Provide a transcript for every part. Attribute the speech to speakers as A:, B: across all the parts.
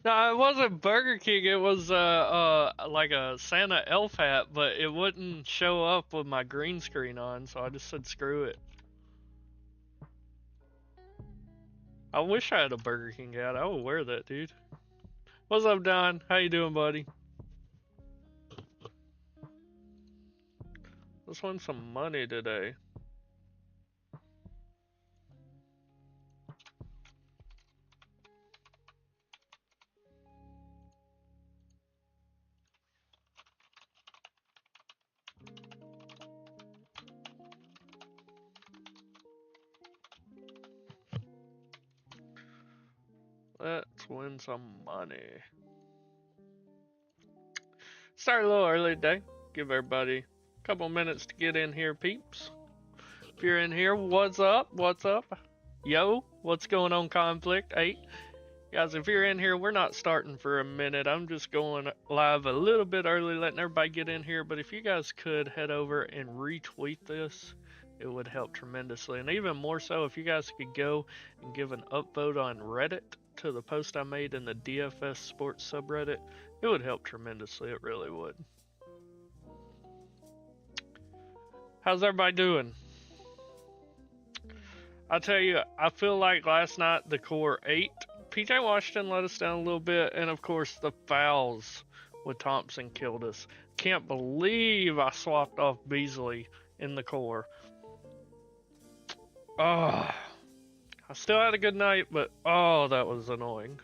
A: No, it wasn't Burger King. It was like a Santa elf hat, but it wouldn't show up with my green screen on, so I just said screw it. I wish I had a Burger King hat. I would wear that, dude. What's up, Don? How you doing, buddy? Let's win some money today. Let's win some money. Started a little early today. Give everybody a couple minutes to get in here, peeps. If you're in here, what's up? What's up? Yo, what's going on, Conflict 8? Guys, if you're in here, we're not starting for a minute. I'm just going live a little bit early, letting everybody get in here. But if you guys could head over and retweet this, it would help tremendously. And even more so, if you guys could go and give an upvote on Reddit to the post I made in the DFS sports subreddit, it would help tremendously. It really would. How's everybody doing? I'll tell you, I feel like last night the core ate. PJ Washington let us down a little bit, and of course the fouls with Thompson killed us. Can't believe I swapped off Beasley in the core. Oh, I still had a good night, but oh, that was annoying.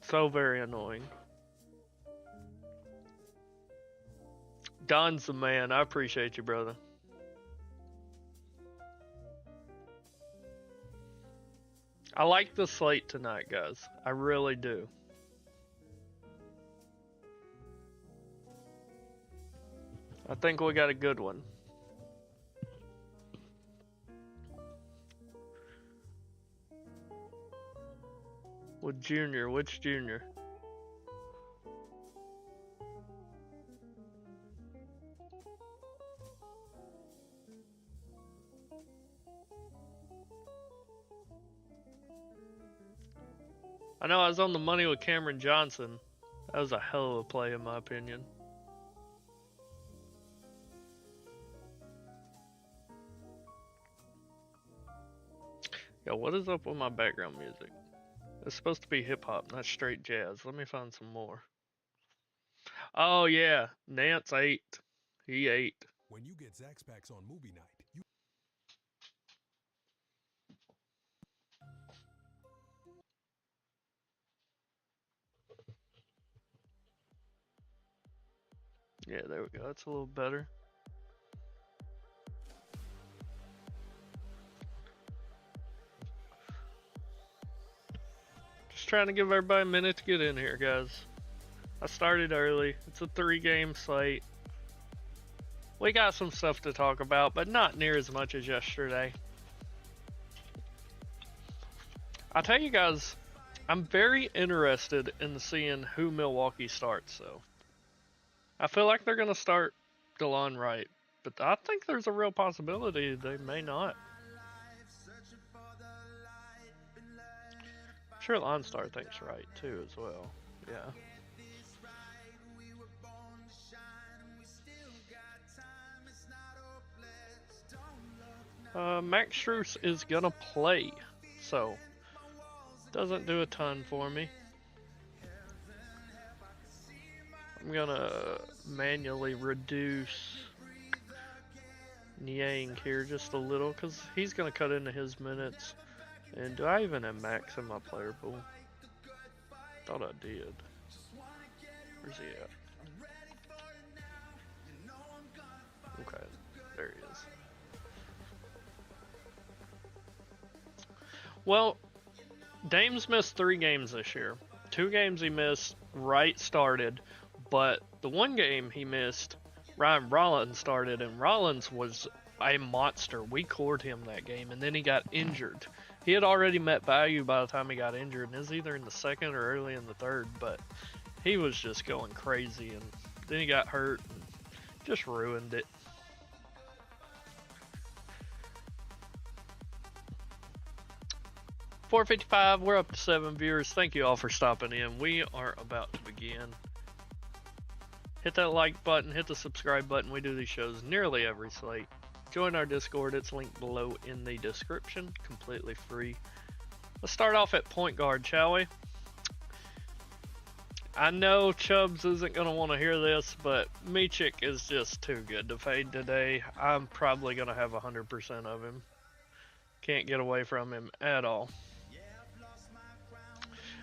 A: So very annoying. Don's the man. I appreciate you, brother. I like the slate tonight, guys. I really do. I think we got a good one. With Junior, which Junior? I know I was on the money with Cameron Johnson. That was a hell of a play in my opinion. Yo, what is up with my background music? It's supposed to be hip hop, not straight jazz. Let me find some more. Oh yeah, Nance ate. He ate.
B: When you get Zax packs on movie night, you
A: Yeah, there we go. That's a little better. Just trying to give everybody a minute to get in here, guys. I started early. It's a 3-game slate. We got some stuff to talk about, but not near as much as yesterday. I'll tell you guys, I'm very interested in seeing who Milwaukee starts, though. I feel like they're going to start DeLon Wright, but I think there's a real possibility they may not. I'm sure Lonstar thinks right, too, as well. Yeah. Max Strus is gonna play, so doesn't do a ton for me. I'm gonna manually reduce Niang here just a little because he's gonna cut into his minutes. And do I even have Max in my player pool? Thought I did. Where's he at? Okay, there he is. Well, Dame's missed 3 games this year. 2 games he missed, Wright started, but the 1 game he missed, Ryan Rollins started, and Rollins was a monster. We cored him that game, and then he got injured. He had already met value by the time he got injured, and it was either in the 2nd or early in the 3rd, but he was just going crazy, and then he got hurt and just ruined it. 4:55. We're up to 7 viewers. Thank you all for stopping in. We are about to begin. Hit that like button, hit the subscribe button. We do these shows nearly every slate. Join our Discord. It's linked below in the description. Completely free. Let's start off at point guard, shall we? I know Chubbs isn't going to want to hear this, but Michik is just too good to fade today. I'm probably going to have 100% of him. Can't get away from him at all.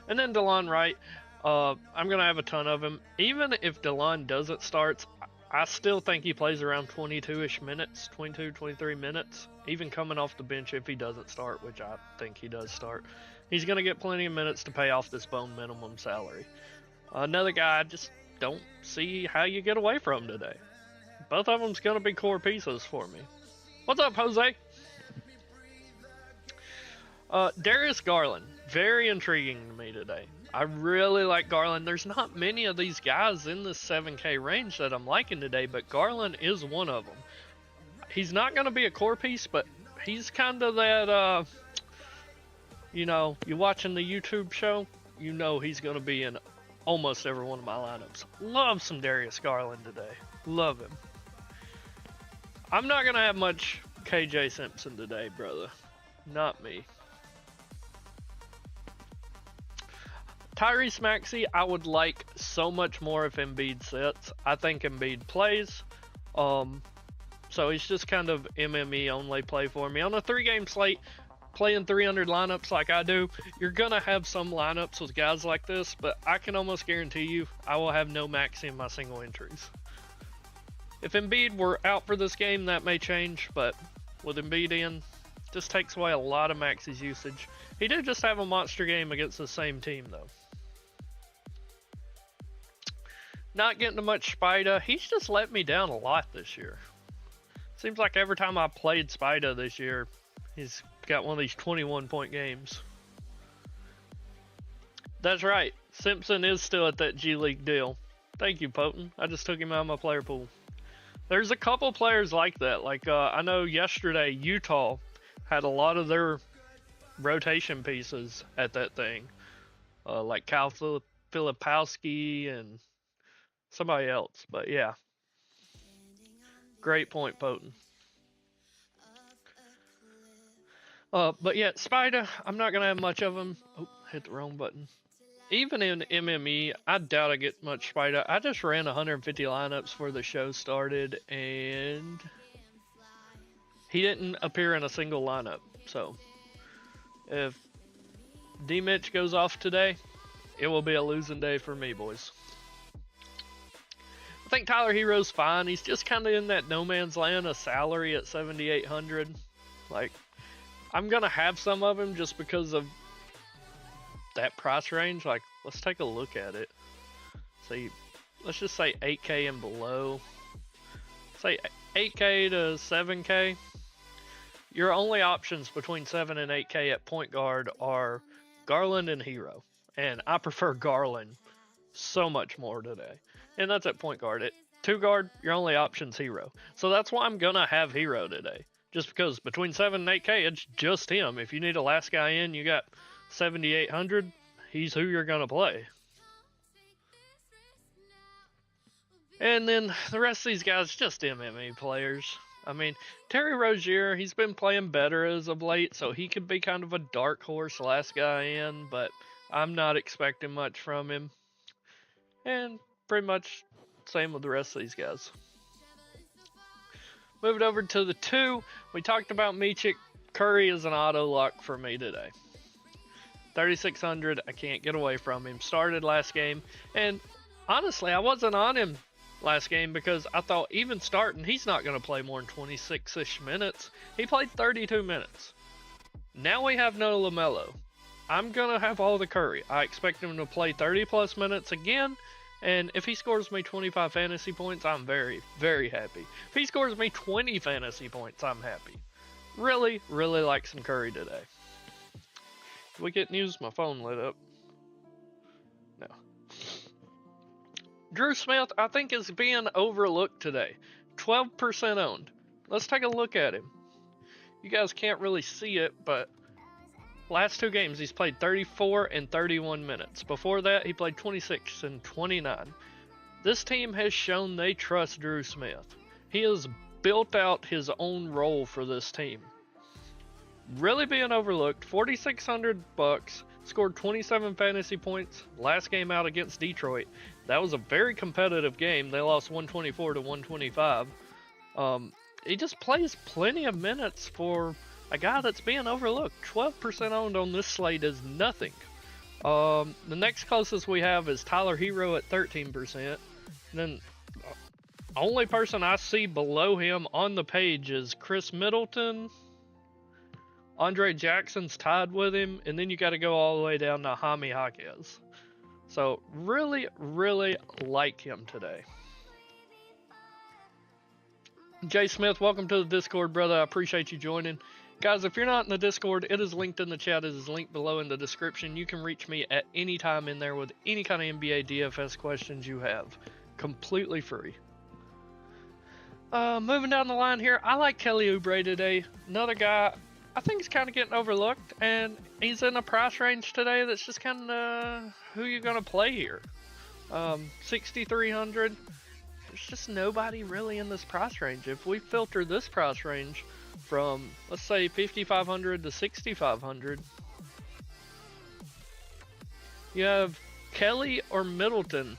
A: And then DeLon Wright, I'm going to have a ton of him. Even if DeLon doesn't start, I still think he plays around 22-ish minutes, 22, 23 minutes. Even coming off the bench if he doesn't start, which I think he does start. He's going to get plenty of minutes to pay off this bone minimum salary. Another guy I just don't see how you get away from today. Both of them's going to be core pieces for me. What's up, Jose? Darius Garland, very intriguing to me today. I really like Garland. There's not many of these guys in this 7K range that I'm liking today, but Garland is one of them. He's not going to be a core piece, but he's kind of that, you know, you watching the YouTube show, you know he's going to be in almost every one of my lineups. Love some Darius Garland today. Love him. I'm not going to have much KJ Simpson today, brother. Not me. Tyrese Maxey, I would like so much more if Embiid sits. I think Embiid plays. So he's just kind of MME only play for me. On a 3-game slate, playing 300 lineups like I do, you're going to have some lineups with guys like this, but I can almost guarantee you I will have no Maxey in my single entries. If Embiid were out for this game, that may change, but with Embiid in, just takes away a lot of Maxey's usage. He did just have a monster game against the same team, though. Not getting to much Spida. He's just let me down a lot this year. Seems like every time I played Spida this year, he's got one of these 21-point games. That's right. Simpson is still at that G League deal. Thank you, Poten. I just took him out of my player pool. There's a couple players like that. Like, I know yesterday Utah had a lot of their rotation pieces at that thing. Like Kyle Filipowski and somebody else. But yeah. Great point, Poten. But yeah, Spida, I'm not going to have much of him. Oh, hit the wrong button. Even in MME, I doubt I get much Spida. I just ran 150 lineups before the show started, and he didn't appear in a single lineup. So, if D-Mitch goes off today, it will be a losing day for me, boys. I think Tyler Hero's fine. He's just kind of in that no man's land, a salary at 7,800. Like, I'm going to have some of him just because of that price range. Like, let's take a look at it. See, let's just say 8K and below. Say 8K to 7K. Your only options between 7 and 8K at point guard are Garland and Hero. And I prefer Garland so much more today. And that's at point guard. At 2 guard, your only option's Hero. So that's why I'm going to have Hero today. Just because between 7 and 8K, it's just him. If you need a last guy in, you got 7,800. He's who you're going to play. And then the rest of these guys, just MMA players. I mean, Terry Rozier, he's been playing better as of late, so he could be kind of a dark horse last guy in, but I'm not expecting much from him. And pretty much same with the rest of these guys. Moving over to the 2, we talked about Michik. Curry is an auto lock for me today. 3,600, I can't get away from him. Started last game, and honestly, I wasn't on him last game because I thought even starting, he's not going to play more than 26-ish minutes. He played 32 minutes. Now we have no LaMelo. I'm going to have all the Curry. I expect him to play 30-plus minutes again. And if he scores me 25 fantasy points, I'm very, very happy. If he scores me 20 fantasy points, I'm happy. Really, really like some Curry today. Did we get news? My phone lit up. No. Drew Smith, I think, is being overlooked today. 12% owned. Let's take a look at him. You guys can't really see it, but Last 2 games, he's played 34 and 31 minutes. Before that, he played 26 and 29. This team has shown they trust Drew Smith. He has built out his own role for this team. Really being overlooked. $4,600, scored 27 fantasy points last game out against Detroit. That was a very competitive game. They lost 124 to 125. He just plays plenty of minutes for a guy that's being overlooked. 12% owned on this slate is nothing. The next closest we have is Tyler Hero at 13%. And then only person I see below him on the page is Chris Middleton. Andre Jackson's tied with him, and then you got to go all the way down to Jaime Jaquez. So really, really like him today. Jay Smith, welcome to the Discord, brother. I appreciate you joining. Guys, if you're not in the Discord, it is linked in the chat. It is linked below in the description. You can reach me at any time in there with any kind of NBA DFS questions you have. Completely free. Moving down the line here, I like Kelly Oubre today. Another guy I think he's kind of getting overlooked, and he's in a price range today that's just kind of who you're going to play here. 6,300. There's just nobody really in this price range. If we filter this price range from, let's say, 5,500 to 6,500, you have Kelly or Middleton.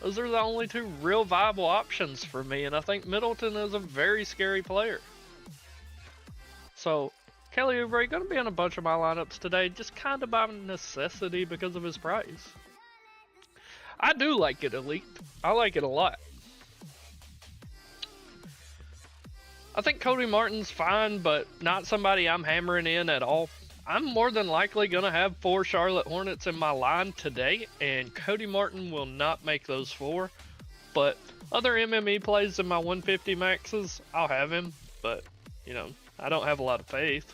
A: Those are the only 2 real viable options for me, and I think Middleton is a very scary player. So Kelly Oubre going to be in a bunch of my lineups today, just kind of by necessity because of his price. I do like it, Elite. I like it a lot. I think Cody Martin's fine, but not somebody I'm hammering in at all. I'm more than likely going to have 4 Charlotte Hornets in my line today, and Cody Martin will not make those 4. But other MME plays in my 150 maxes, I'll have him, but, you know, I don't have a lot of faith.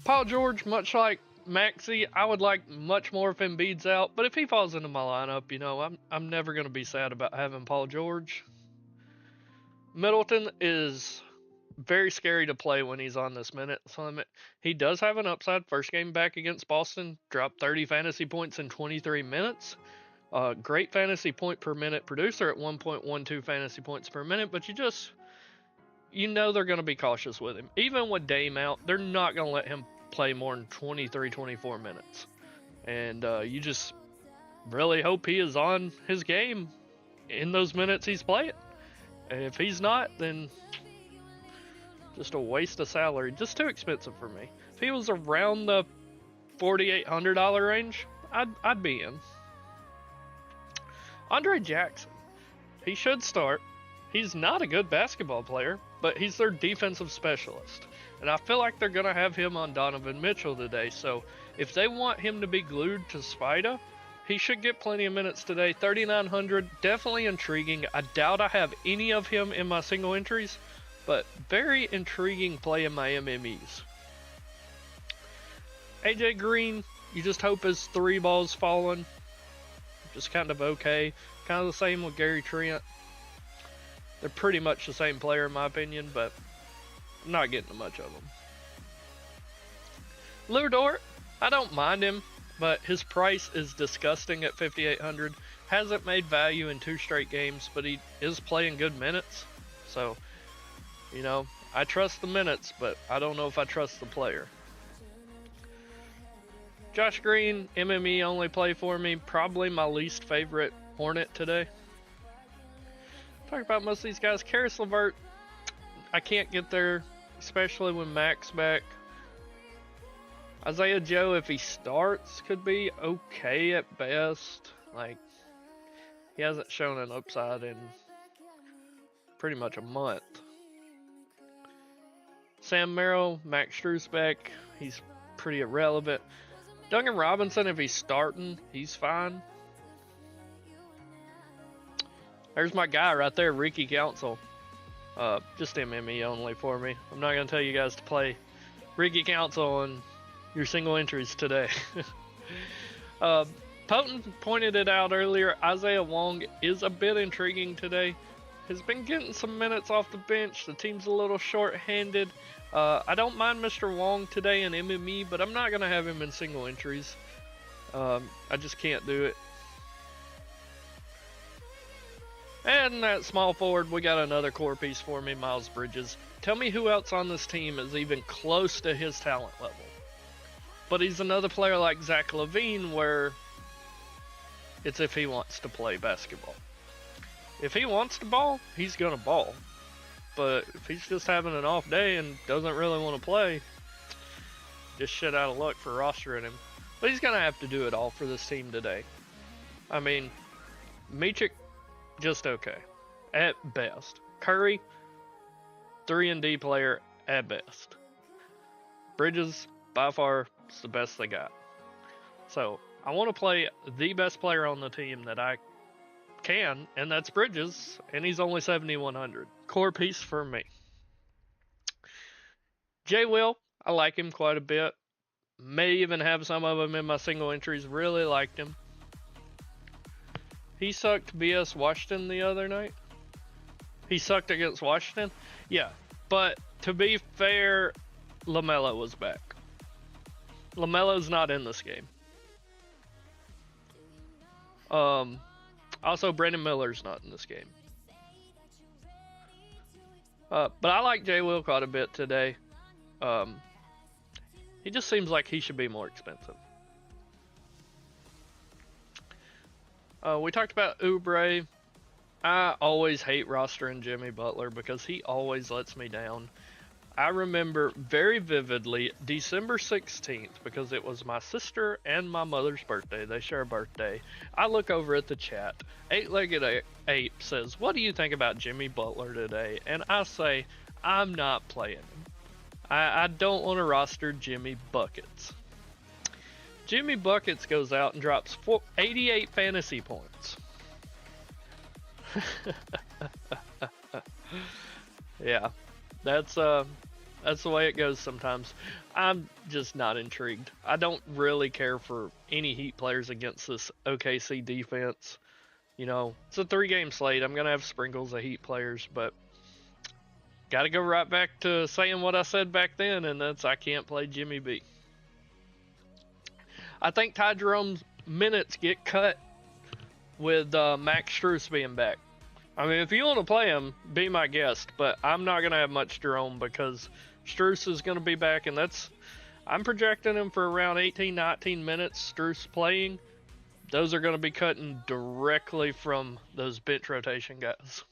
A: Paul George, much like Maxey, I would like much more if Embiid's out, but if he falls into my lineup, you know, I'm never going to be sad about having Paul George. Middleton is very scary to play when he's on this minutes limit. He does have an upside. First game back against Boston, dropped 30 fantasy points in 23 minutes. Great fantasy point per minute producer at 1.12 fantasy points per minute, but you know they're going to be cautious with him. Even with Dame out, they're not going to let him play more than 23, 24 minutes. And you just really hope he is on his game in those minutes he's playing. And if he's not, then just a waste of salary. Just too expensive for me. If he was around the $4,800 range, I'd be in. Andre Jackson. He should start. He's not a good basketball player, but he's their defensive specialist. And I feel like they're going to have him on Donovan Mitchell today. So if they want him to be glued to Spida, he should get plenty of minutes today. 3,900, definitely intriguing. I doubt I have any of him in my single entries, but very intriguing play in my MMEs. AJ Green, you just hope his 3 balls falling. Just kind of okay. Kind of the same with Gary Trent. They're pretty much the same player in my opinion, but I'm not getting much of them. Lou Dort, I don't mind him, but his price is disgusting at 5,800. Hasn't made value in 2 straight games, but he is playing good minutes. So, you know, I trust the minutes, but I don't know if I trust the player. Josh Green, MME only play for me. Probably my least favorite Hornet today. Talk about most of these guys. Karis LeVert, I can't get there, especially when Mac's back. Isaiah Joe, if he starts, could be okay at best. Like, he hasn't shown an upside in pretty much a month. Sam Merrill, Max Strusbeck, he's pretty irrelevant. Duncan Robinson, if he's starting, he's fine. There's my guy right there, Ricky Council. Just MME only for me. I'm not going to tell you guys to play Ricky Council on your single entries today. Potent pointed it out earlier. Isaiah Wong is a bit intriguing today. Has been getting some minutes off the bench. The team's a little short-handed. I don't mind Mr. Wong today in MME, but I'm not going to have him in single entries. I just can't do it. And that small forward, we got another core piece for me, Miles Bridges. Tell me who else on this team is even close to his talent level. But he's another player like Zach LaVine, where it's if he wants to play basketball. If he wants to ball, he's going to ball. But if he's just having an off day and doesn't really want to play, just shit out of luck for rostering him. But he's going to have to do it all for this team today. I mean, Michik, just okay. At best. Curry, 3-and-D player at best. Bridges, by far, is the best they got. So, I want to play the best player on the team that I can, and that's Bridges, and he's only 7,100. Core piece for me. J. Will, I like him quite a bit. May even have some of them in my single entries. Really liked him. He sucked BS Washington the other night. He sucked against Washington? Yeah, but to be fair, LaMelo was back. LaMelo's not in this game. Also, Brandon Miller's not in this game. But I like J. Will quite a bit today. He just seems like he should be more expensive. We talked about Oubre. I always hate rostering Jimmy Butler because he always lets me down. I remember very vividly December 16th because it was my sister and my mother's birthday. They share a birthday. I look over at the chat. Eight-Legged Ape says, "What do you think about Jimmy Butler today?" And I say, I'm not playing him. I don't want to roster Jimmy Buckets. Jimmy Buckets goes out and drops 88 fantasy points. Yeah, that's the way it goes sometimes. I'm just not intrigued. I don't really care for any Heat players against this OKC defense. You know, it's a 3-game slate. I'm gonna have sprinkles of Heat players, but gotta go right back to saying what I said back then, and that's I can't play Jimmy B. I think Ty Jerome's minutes get cut with Max Strus being back. I mean, if you want to play him, be my guest, but I'm not going to have much Jerome because Strus is going to be back, and I'm projecting him for around 18, 19 minutes, Strus playing. Those are going to be cutting directly from those bench rotation guys.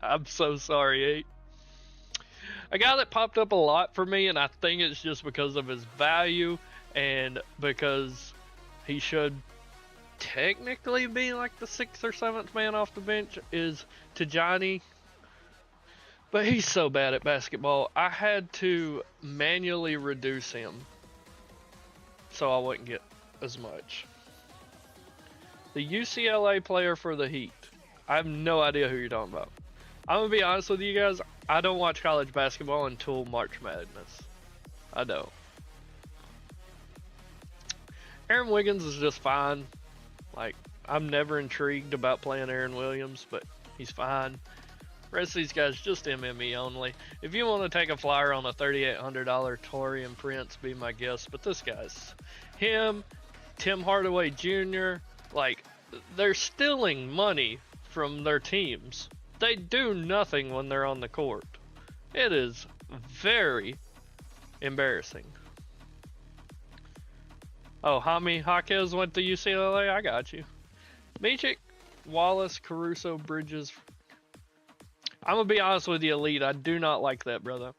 A: I'm so sorry, 8. A guy that popped up a lot for me, and I think it's just because of his value and because he should technically be like the 6th or 7th man off the bench, is Tajani. But he's so bad at basketball, I had to manually reduce him so I wouldn't get as much. The UCLA player for the Heat. I have no idea who you're talking about. I'm going to be honest with you guys, I don't watch college basketball until March Madness. I don't. Aaron Wiggins is just fine. Like, I'm never intrigued about playing Aaron Williams, but he's fine. Rest of these guys just MME only. If you want to take a flyer on a $3,800 Torian Prince, be my guest. But this guy's him, Tim Hardaway Jr., like, they're stealing money from their teams. They do nothing when they're on the court. It is very embarrassing. Oh, Jaime Jaquez went to UCLA? I got you. Michik, Wallace, Caruso, Bridges. I'm going to be honest with you, Elite. I do not like that, brother.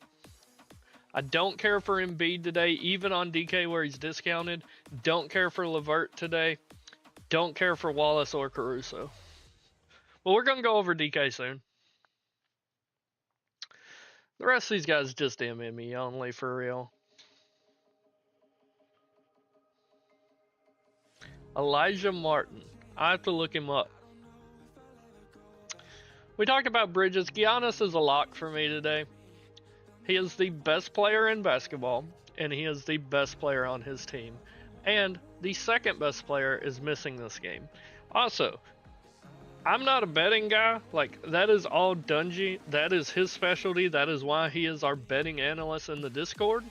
A: I don't care for Embiid today, even on DK where he's discounted. Don't care for LeVert today. Don't care for Wallace or Caruso. Well, we're going to go over DK soon. The rest of these guys just MME only for real. Elijah Martin. I have to look him up. We talked about Bridges. Giannis is a lock for me today. He is the best player in basketball, and he is the best player on his team. And the second best player is missing this game. Also, I'm not a betting guy. Like, that is all Dungy. That is his specialty. That is why he is our betting analyst in the Discord.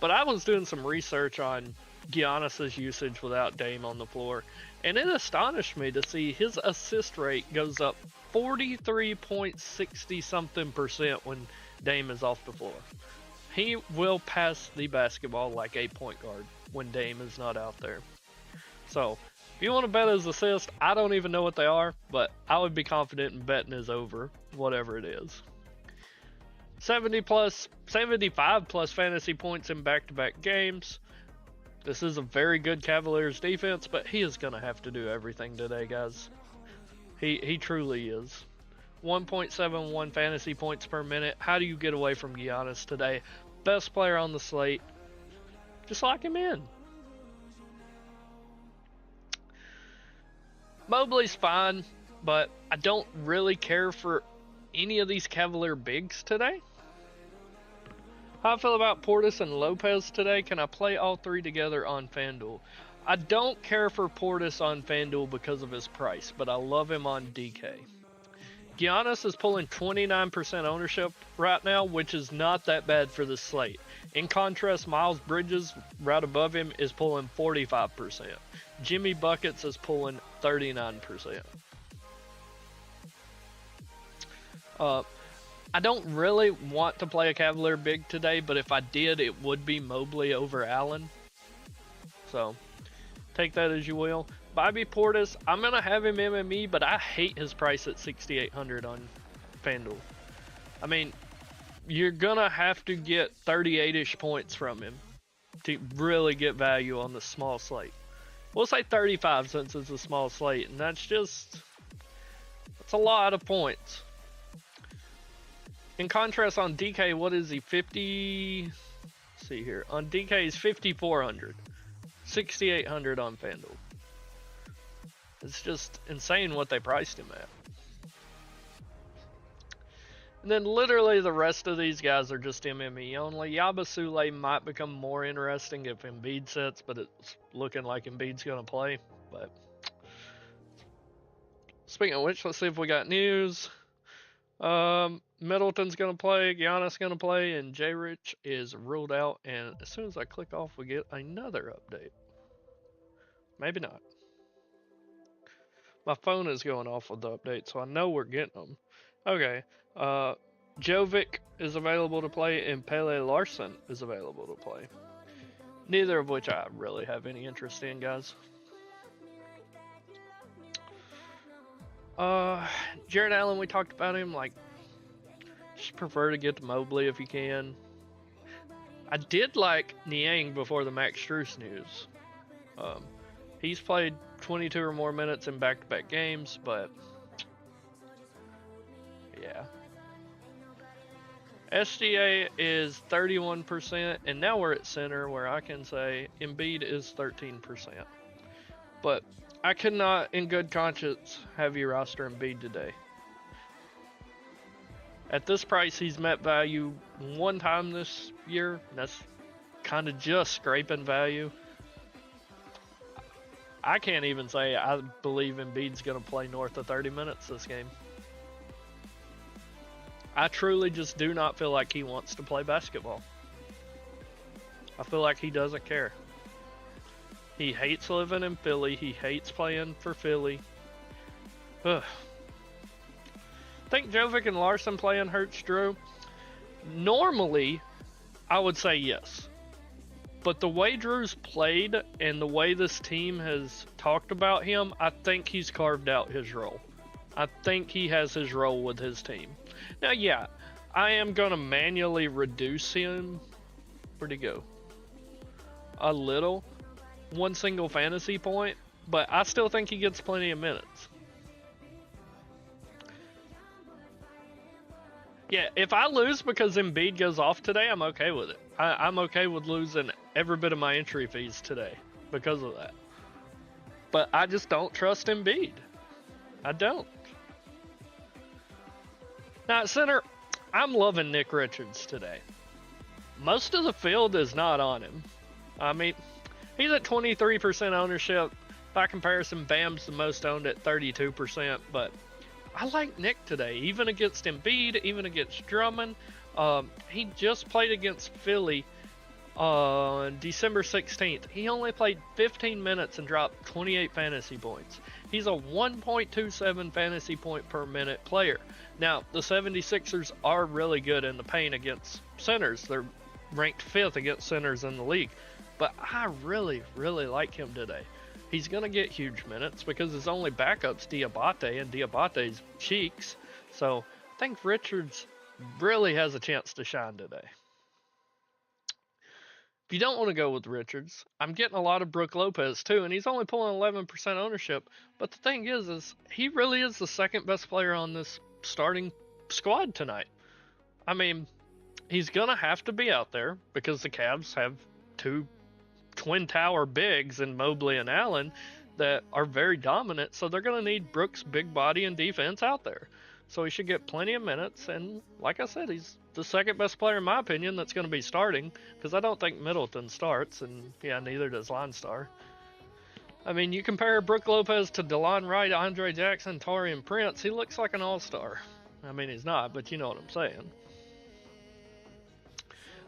A: But I was doing some research on Giannis's usage without Dame on the floor, and it astonished me to see his assist rate goes up 43.60 something percent when Dame is off the floor. He will pass the basketball like a point guard when Dame is not out there. So, if you want to bet his assist, I don't even know what they are, but I would be confident in betting his over, whatever it is. 75 plus fantasy points in back-to-back games. This is a very good Cavaliers defense, but he is going to have to do everything today, guys. He truly is. 1.71 fantasy points per minute. How do you get away from Giannis today? Best player on the slate. Just lock him in. Mobley's fine, but I don't really care for any of these Cavalier bigs today. How I feel about Portis and Lopez today? Can I play all three together on FanDuel? I don't care for Portis on FanDuel because of his price, but I love him on DK. Giannis is pulling 29% ownership right now, which is not that bad for the slate. In contrast, Miles Bridges, right above him, is pulling 45%. Jimmy Buckets is pulling 39%. I don't really want to play a Cavalier big today, but if I did, it would be Mobley over Allen. So, take that as you will. Bobby Portis, I'm going to have him MME, but I hate his price at $6,800 on FanDuel. I mean, you're going to have to get 38-ish points from him to really get value on the small slate. We'll say 35 since it's a small slate, and that's a lot of points. In contrast, on DK, what is he? 50. Let's see here. On DK, he's 5,400. 6,800 on FanDuel. It's just insane what they priced him at. And then literally the rest of these guys are just MME only. Yabasule might become more interesting if Embiid sits, but it's looking like Embiid's going to play. But speaking of which, let's see if we got news. Middleton's going to play, Giannis going to play, and J. Rich is ruled out. And as soon as I click off, we get another update. Maybe not. My phone is going off with the update, so I know we're getting them. Okay. Jovic is available to play, and Pele Larson is available to play. Neither of which I really have any interest in, guys. Jared Allen, we talked about him, like, just prefer to get to Mobley if you can. I did like Niang before the Max Strus news. He's played 22 or more minutes in back-to-back games, but yeah. SGA is 31%, and now we're at center where I can say Embiid is 13%. But I could not, in good conscience, have you roster Embiid today. At this price, he's met value one time this year, and that's kind of just scraping value. I can't even say I believe Embiid's going to play north of 30 minutes this game. I truly just do not feel like he wants to play basketball. I feel like he doesn't care. He hates living in Philly. He hates playing for Philly. Ugh. Think Jovic and Larson playing hurts Drew? Normally, I would say yes. But the way Drew's played and the way this team has talked about him, I think he's carved out his role. I think he has his role with his team. Now, yeah, I am going to manually reduce him. Where'd he go? A little. One single fantasy point. But I still think he gets plenty of minutes. Yeah, if I lose because Embiid goes off today, I'm okay with it. I'm okay with losing every bit of my entry fees today because of that. But I just don't trust Embiid. I don't. Now at center, I'm loving Nick Richards today. Most of the field is not on him. I mean, he's at 23% ownership. By comparison, Bam's the most owned at 32%, but I like Nick today, even against Embiid, even against Drummond. He just played against Philly on December 16th. He only played 15 minutes and dropped 28 fantasy points. He's a 1.27 fantasy point per minute player. Now, the 76ers are really good in the paint against centers. They're ranked 5th against centers in the league. But I really, really like him today. He's going to get huge minutes because his only backup's Diabate, and Diabate's cheeks. So I think Richards really has a chance to shine today. If you don't want to go with Richards, I'm getting a lot of Brook Lopez too, and he's only pulling 11% ownership. But the thing is he really is the second best player on this starting squad tonight. I mean, he's going to have to be out there because the Cavs have two twin tower bigs in Mobley and Allen that are very dominant, so they're going to need Brooks' big body and defense out there. So he should get plenty of minutes, and like I said, he's the second best player in my opinion that's going to be starting, because I don't think Middleton starts, and yeah, neither does Linestar. I mean, you compare Brook Lopez to DeLon Wright, Andre Jackson, Taurean Prince, he looks like an all-star. I mean, he's not, but you know what I'm saying.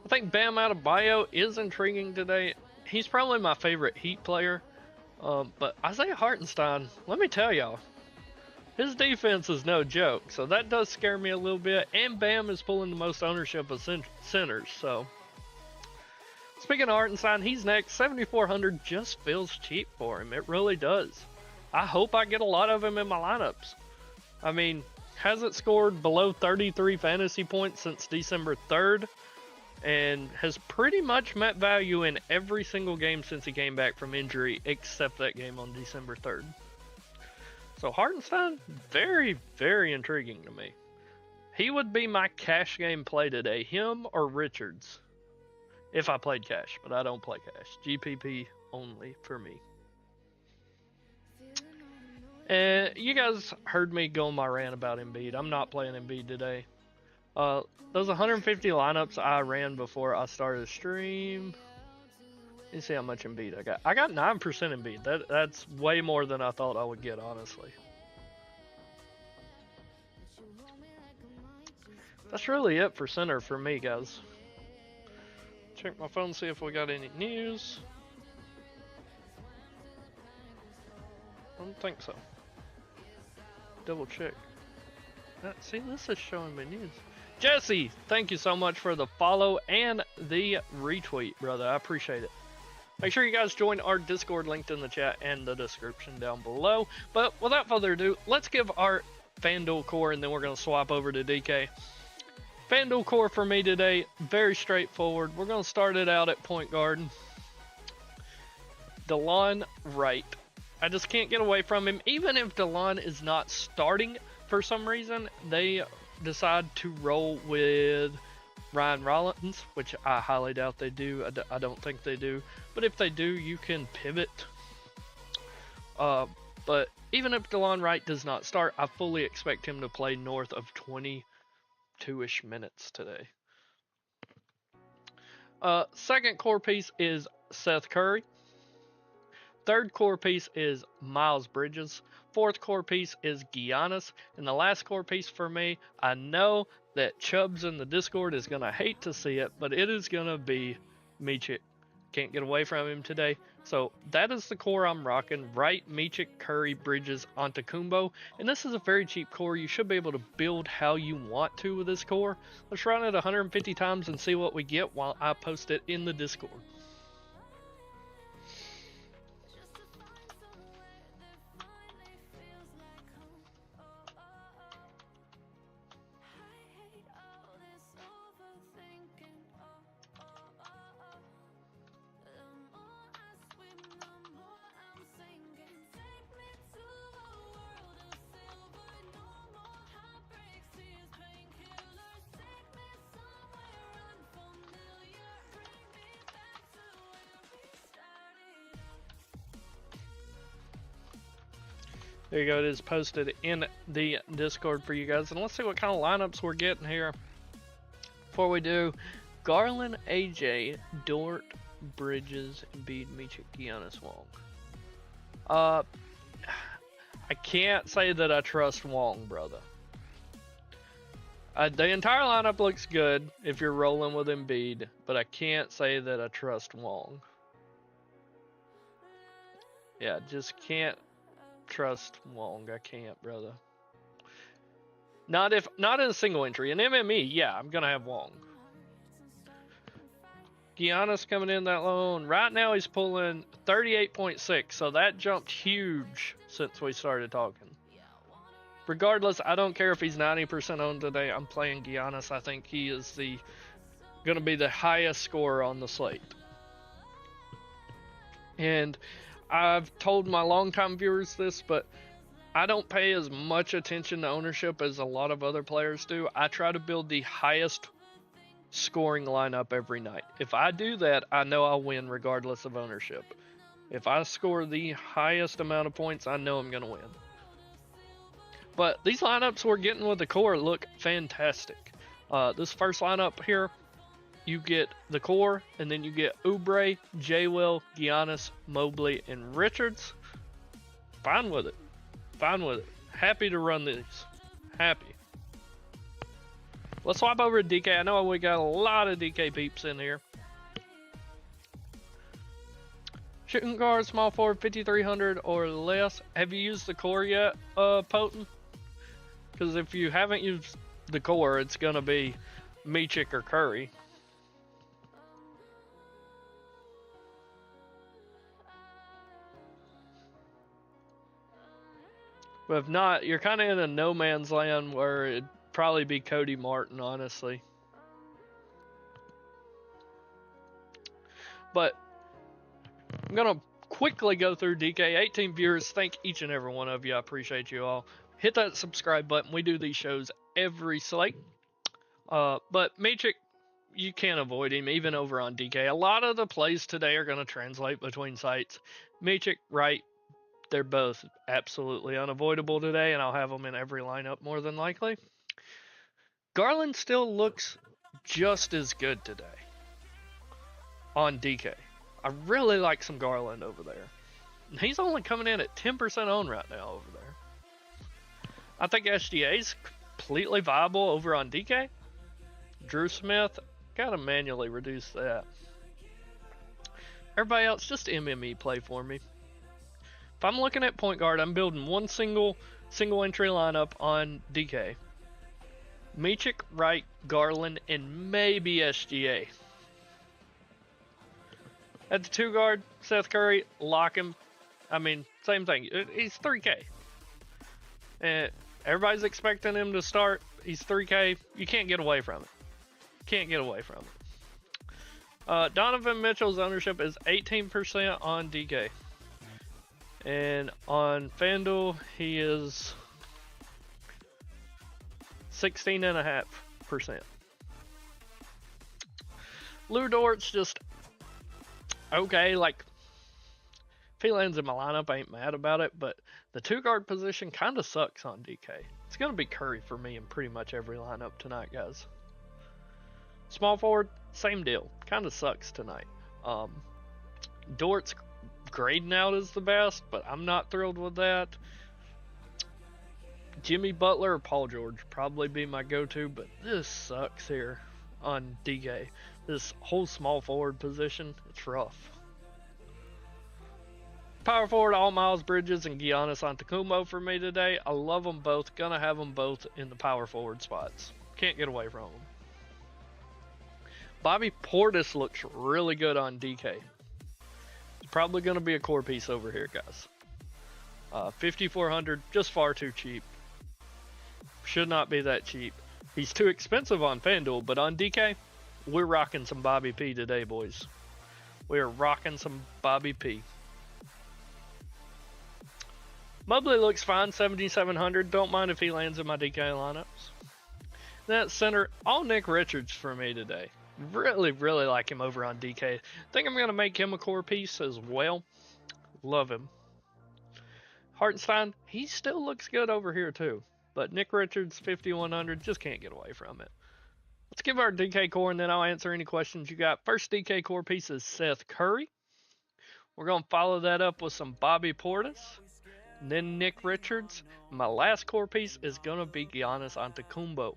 A: I think Bam Adebayo is intriguing today. He's probably my favorite Heat player, but Isaiah Hartenstein, let me tell y'all, his defense is no joke, so that does scare me a little bit, and Bam is pulling the most ownership of centers, so. Speaking of Hartenstein, he's next. 7,400 just feels cheap for him, it really does. I hope I get a lot of him in my lineups. I mean, hasn't scored below 33 fantasy points since December 3rd, and has pretty much met value in every single game since he came back from injury, except that game on December 3rd. So Hartenstein, very, very intriguing to me. He would be my cash game play today, him or Richards, if I played cash, but I don't play cash. GPP only for me. And you guys heard me go on my rant about Embiid. I'm not playing Embiid today. Those 150 lineups I ran before I started the stream. Let me see how much Embiid I got. I got 9% Embiid. That's way more than I thought I would get, honestly. That's really it for center for me, guys. Check my phone, see if we got any news. I don't think so. Double check. See, this is showing me news. Jesse, thank you so much for the follow and the retweet, brother. I appreciate it. Make sure you guys join our Discord linked in the chat and the description down below. But without further ado, let's give our FanDuel core, and then we're going to swap over to DK. FanDuel core for me today, very straightforward. We're going to start it out at point guard. DeLon Wright. I just can't get away from him. Even if DeLon is not starting for some reason, they decide to roll with Ryan Rollins, which I highly doubt they do. I don't think they do. But if they do, you can pivot. But even if DeLon Wright does not start, I fully expect him to play north of 22-ish minutes today. Second core piece is Seth Curry. Third core piece is Miles Bridges. Fourth core piece is Giannis. And the last core piece for me, I know that Chubbs in the Discord is going to hate to see it, but it is going to be Micic. Can't get away from him today. So that is the core I'm rocking. Wright, Micic, Curry, Bridges, Antetokounmpo. And this is a very cheap core. You should be able to build how you want to with this core. Let's run it 150 times and see what we get while I post it in the Discord. There you go, it is posted in the Discord for you guys. And let's see what kind of lineups we're getting here. Before we do, Garland, AJ, Dort, Bridges, Embiid, Micic, Giannis, Wong. Uh, I can't say that I trust Wong, brother. The entire lineup looks good if you're rolling with Embiid, but I can't say that I trust Wong. Yeah, just can't trust Wong. I can't, brother. Not in a single entry. In MME, yeah, I'm gonna have Wong. Giannis coming in that low, and right now he's pulling 38.6, so that jumped huge since we started talking. Regardless, I don't care if he's 90% owned today. I'm playing Giannis. I think he is going to be the highest scorer on the slate. And I've told my longtime viewers this, but I don't pay as much attention to ownership as a lot of other players do. I try to build the highest scoring lineup every night. If I do that, I know I'll win regardless of ownership. If I score the highest amount of points, I know I'm going to win. But these lineups we're getting with the core look fantastic. This first lineup here, you get the core, and then you get Oubre, J-Will, Giannis, Mobley, and Richards. Fine with it. Fine with it. Happy to run these. Happy. Let's swap over to DK. I know we got a lot of DK peeps in here. Shooting guard, small forward, 5,300 or less. Have you used the core yet, Potent? Because if you haven't used the core, it's going to be Michik or Curry. But if not, you're kind of in a no man's land where it'd probably be Cody Martin, honestly. But I'm going to quickly go through DK. 18 viewers. Thank each and every one of you. I appreciate you all. Hit that subscribe button. We do these shows every slate. But Michik, you can't avoid him, even over on DK. A lot of the plays today are going to translate between sites. Michik, right, they're both absolutely unavoidable today, and I'll have them in every lineup more than likely. Garland still looks just as good today on DK. I really like some Garland over there. He's only coming in at 10% owned right now over there. I think SGA's completely viable over on DK. Drew Smith, gotta manually reduce that. Everybody else, just MME play for me. If I'm looking at point guard, I'm building one single entry lineup on DK. Michik, Wright, Garland, and maybe SGA. At the 2 guard, Seth Curry, lock him. I mean, same thing. He's 3K. And everybody's expecting him to start. He's 3K. You can't get away from it. Can't get away from it. Donovan Mitchell's ownership is 18% on DK. And on FanDuel, he is 16.5%. Lou Dort's just okay. Like, if he lands in my lineup, I ain't mad about it. But the 2 guard position kind of sucks on DK. It's going to be Curry for me in pretty much every lineup tonight, guys. Small forward, same deal. Kind of sucks tonight. Dort's grading out as the best, but I'm not thrilled with that. Jimmy Butler or Paul George probably be my go-to, but this sucks here on DK. This whole small forward position, it's rough. Power forward, all Miles Bridges and Giannis Antetokounmpo for me today. I love them both. Gonna have them both in the power forward spots. Can't get away from them. Bobby Portis looks really good on DK. He's probably going to be a core piece over here, guys. 5,400, just far too cheap. Should not be that cheap. He's too expensive on FanDuel, but on DK, we're rocking some Bobby P today, boys. We are rocking some Bobby P. Mobley looks fine, 7,700. Don't mind if he lands in my DK lineups. That center, all Nick Richards for me today. Really, really like him over on DK. Think I'm going to make him a core piece as well. Love him. Hartenstein, he still looks good over here too. But Nick Richards, 5,100, just can't get away from it. Let's give our DK core and then I'll answer any questions you got. First DK core piece is Seth Curry. We're going to follow that up with some Bobby Portis, and then Nick Richards. My last core piece is going to be Giannis Antetokounmpo.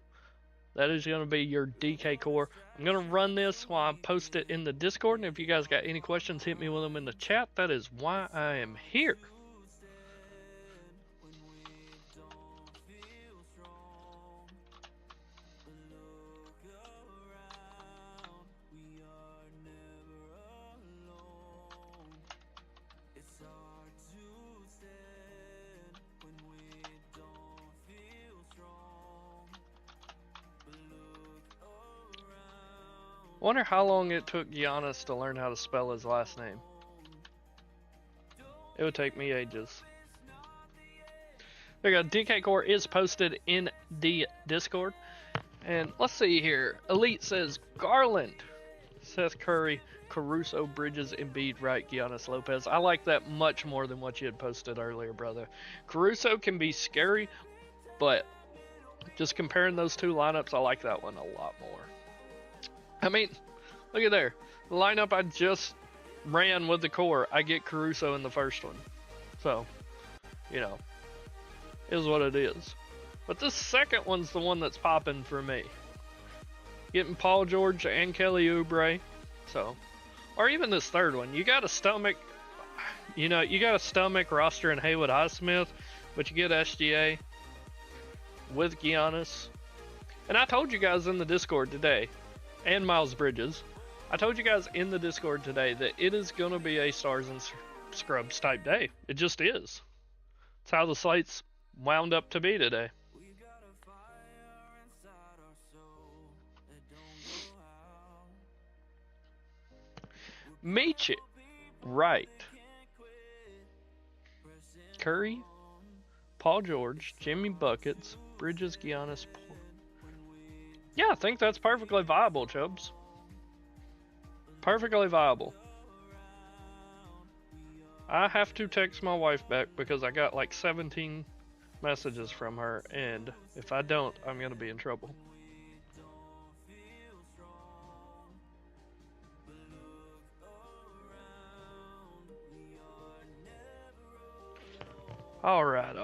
A: That is going to be your DK core. I'm going to run this while I post it in the Discord, and if you guys got any questions, hit me with them in the chat. That is why I am here. I wonder how long it took Giannis to learn how to spell his last name. It would take me ages. There you go. DK Core is posted in the Discord. And let's see here. Elite says Garland, Seth Curry, Caruso, Bridges, Embiid, Wright, Giannis, Lopez. I like that much more than what you had posted earlier, brother. Caruso can be scary, but just comparing those two lineups, I like that one a lot more. I mean, look at there. The lineup I just ran with the core, I get Caruso in the first one. So, you know, is what it is. But this second one's the one that's popping for me. Getting Paul George and Kelly Oubre. So, or even this third one. You got to stomach, you know, you got to stomach roster and Haywood Highsmith, but you get SGA with Giannis. And I told you guys in the Discord today, and Miles Bridges, I told you guys in the Discord today that it is going to be a stars and scrubs type day. It just is. It's how the slate's wound up to be today. Meet it. Right. Curry, Paul George, Jimmy Buckets, Bridges, Giannis. Yeah, I think that's perfectly viable, Chubbs. Perfectly viable. I have to text my wife back because I got like 17 messages from her, and if I don't, I'm going to be in trouble. Alright.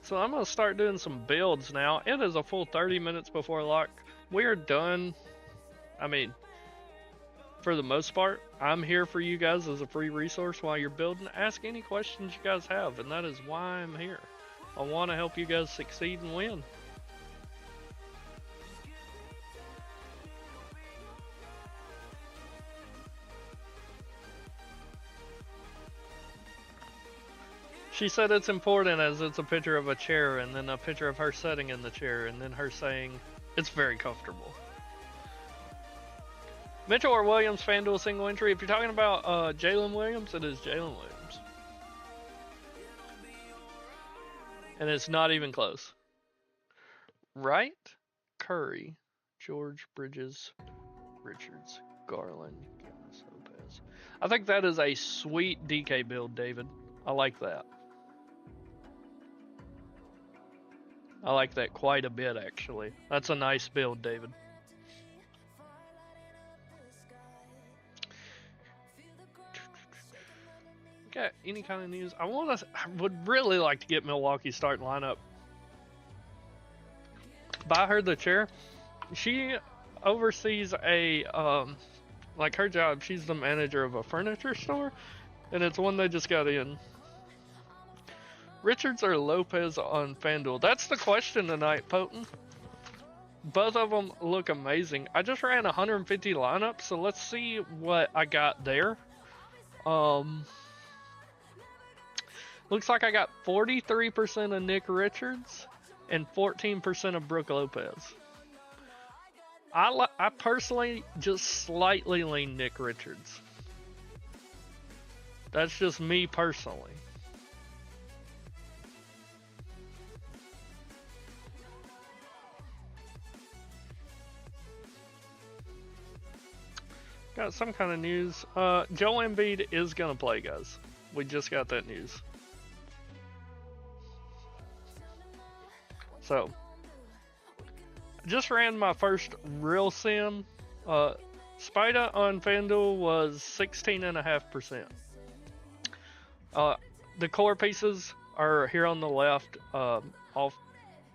A: So I'm going to start doing some builds now. It is a full 30 minutes before lock. We're done. I mean, for the most part, I'm here for you guys as a free resource while you're building. Ask any questions you guys have, and that is why I'm here. I want to help you guys succeed and win. She said it's important as it's a picture of a chair and then a picture of her sitting in the chair and then her saying it's very comfortable. Mitchell or Williams FanDuel single entry. If you're talking about Jalen Williams, it is Jalen Williams. And it's not even close. Wright, Curry, George, Bridges, Richards, Garland, Giannis, Lopez. I think that is a sweet DK build, David. I like that. I like that quite a bit, actually. That's a nice build, David. Got any kind of news? I would really like to get Milwaukee's starting lineup. Buy her the chair. She oversees a like her job. She's the manager of a furniture store, and it's one they just got in. Richards or Lopez on FanDuel? That's the question tonight, Potent. Both of them look amazing. I just ran 150 lineups, so let's see what I got there. Looks like I got 43% of Nick Richards and 14% of Brook Lopez. I personally just slightly lean Nick Richards. That's just me personally. Got some kind of news. Joel Embiid is going to play, guys. We just got that news. So, just ran my first real sim. Spida on FanDuel was 16.5%. The core pieces are here on the left. All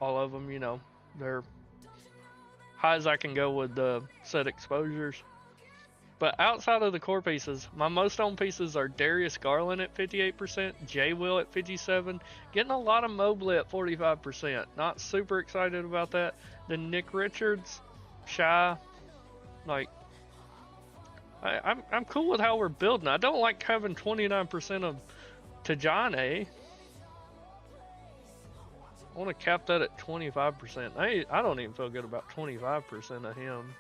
A: of them, you know, they're high as I can go with the set exposures. But outside of the core pieces, my most owned pieces are Darius Garland at 58%, J. Will at 57%, getting a lot of Mobley at 45%. Not super excited about that. Then Nick Richards, Shy, like I'm cool with how we're building. I don't like having 29% of Tajane. I want to cap that at 25%. I don't even feel good about 25% of him.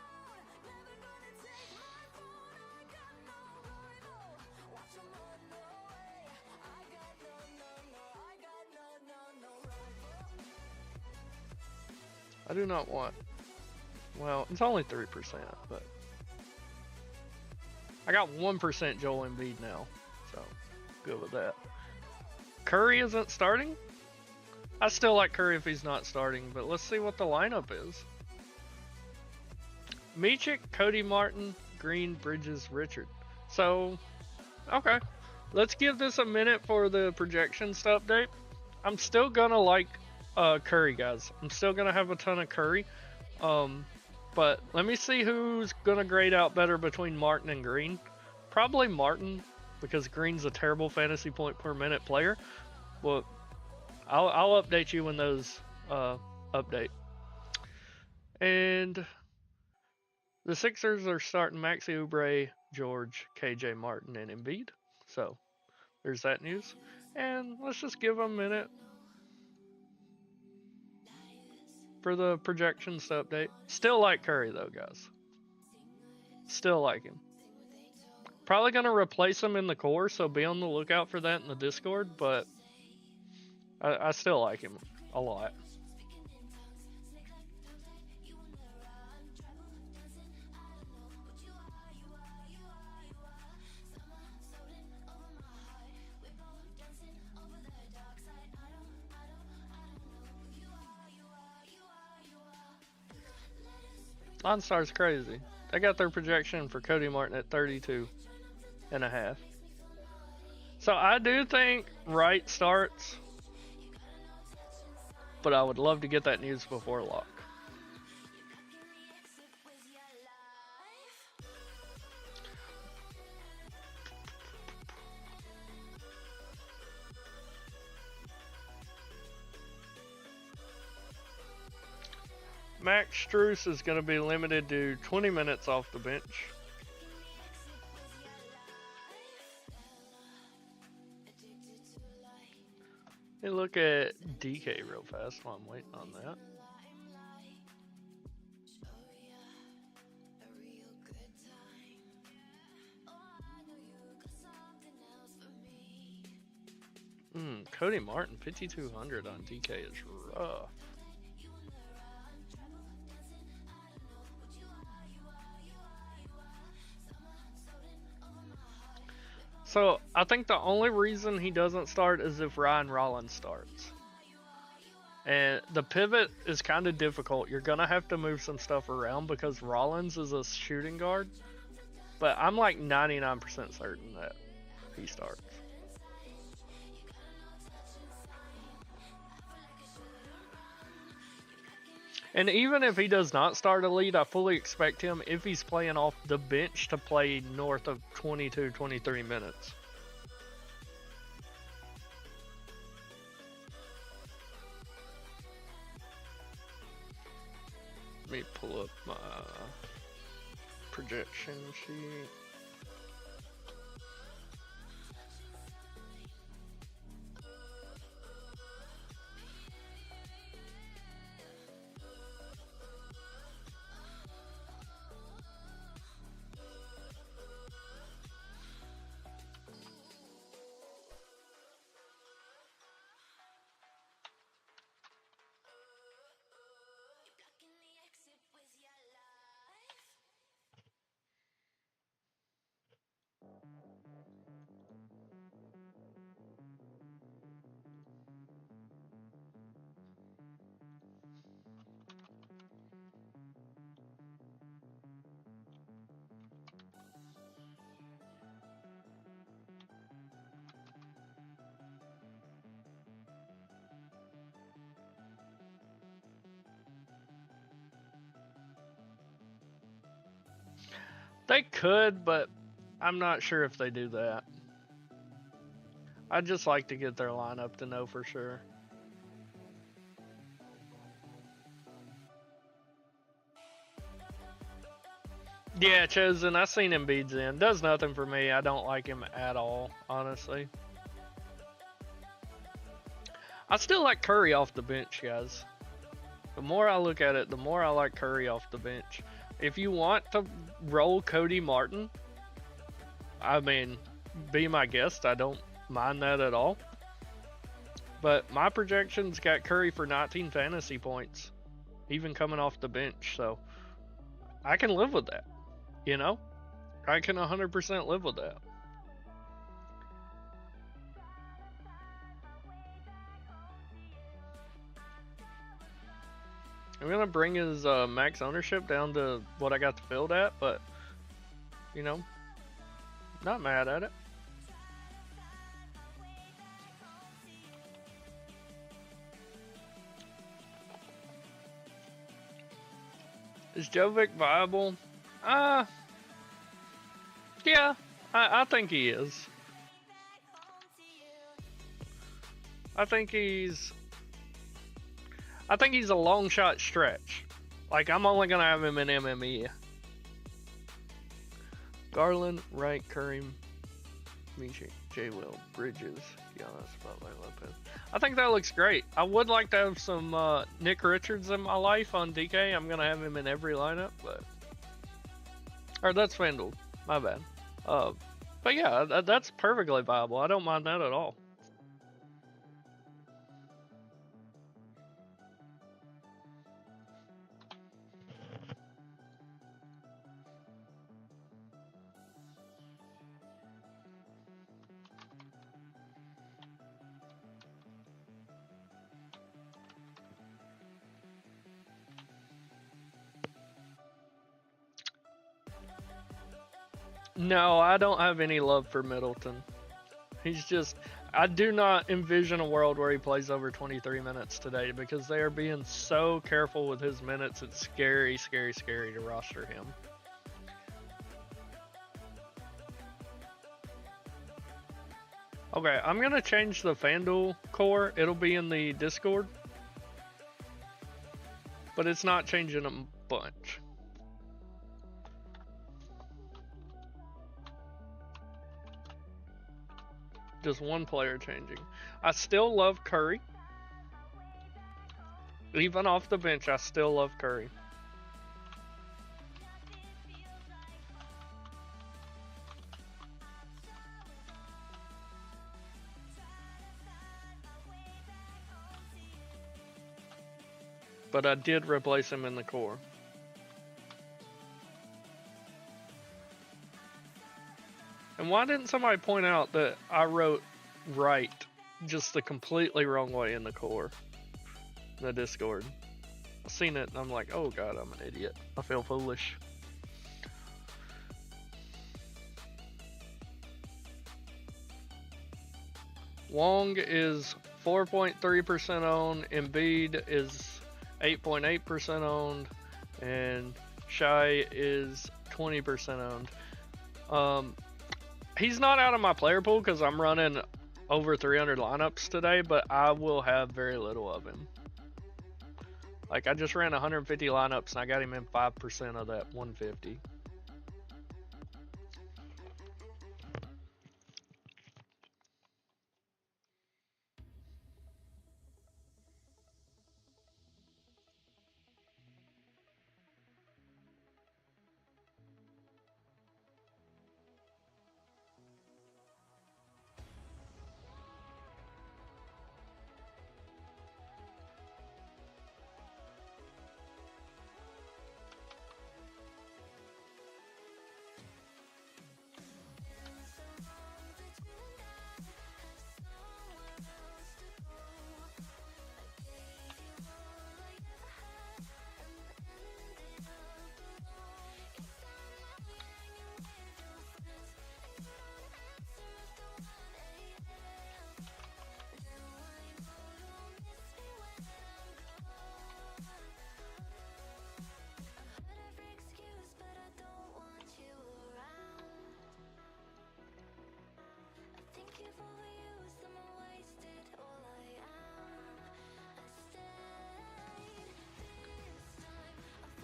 A: I do not want. Well, it's only 3%, but I got 1% Joel Embiid now, so good with that. Curry isn't starting. I still like Curry if he's not starting, but let's see what the lineup is. Michik, Cody Martin, Green, Bridges, Richard. So, okay. Let's give this a minute for the projections to update. I'm still gonna like Curry, guys. I'm still gonna have a ton of Curry. But let me see who's gonna grade out better between Martin and Green. Probably Martin, because Green's a terrible fantasy point per minute player. Well, I'll update you when those update. And the Sixers are starting Maxi Oubre, George, KJ Martin, and Embiid. So there's that news. And let's just give them a minute for the projections to update. Still like Curry though, guys. Still like him. Probably going to replace him in the core, so be on the lookout for that in the Discord, but I still like him a lot. OnStar's crazy. They got their projection for Cody Martin at 32.5. So I do think Wright starts, but I would love to get that news before lock. Max Strus is going to be limited to 20 minutes off the bench. Let me look at DK real fast while I'm waiting on that. Cody Martin, 5,200 on DK is rough. So, I think the only reason he doesn't start is if Ryan Rollins starts. And the pivot is kind of difficult. You're going to have to move some stuff around because Rollins is a shooting guard. But I'm like 99% certain that he starts. And even if he does not start Elite, I fully expect him, if he's playing off the bench, to play north of 22, 23 minutes. Let me pull up my projection sheet. could, but I'm not sure if they do that. I'd just like to get their lineup to know for sure. Yeah, Chosen, I seen Embiid's in. Does nothing for me. I don't like him at all, honestly. I still like Curry off the bench, guys. The more I look at it, the more I like Curry off the bench. If you want to roll Cody Martin, I mean, be my guest. I don't mind that at all. But my projections got Curry for 19 fantasy points, even coming off the bench. So I can live with that. You know? I can 100% live with that. I'm going to bring his max ownership down to what I got the field at, but, you know, not mad at it. Is Jovic viable? Yeah, I think he is. I think he's a long shot stretch. Like, I'm only gonna have him in MME. Garland, Wright, Curry, Michi, J. Will, Bridges, Giannis, Butler, Lopez. I think that looks great. I would like to have some Nick Richards in my life on DK. I'm gonna have him in every lineup, but or that's FanDuel. My bad. But yeah, that's perfectly viable. I don't mind that at all. No, I don't have any love for Middleton. He's just, I do not envision a world where he plays over 23 minutes today because they are being so careful with his minutes. It's scary, scary, scary to roster him. Okay, I'm going to change the FanDuel core. It'll be in the Discord. But it's not changing a bunch. Just one player changing. I still love Curry. Even off the bench, I still love Curry. But I did replace him in the core. And why didn't somebody point out that I wrote right just the completely wrong way in the core? In the Discord. I've seen it and I'm like, oh god, I'm an idiot. I feel foolish. Wong is 4.3% owned, Embiid is 8.8% owned, and Shai is 20% owned. He's not out of my player pool because I'm running over 300 lineups today, but I will have very little of him. Like, I just ran 150 lineups and I got him in 5% of that 150.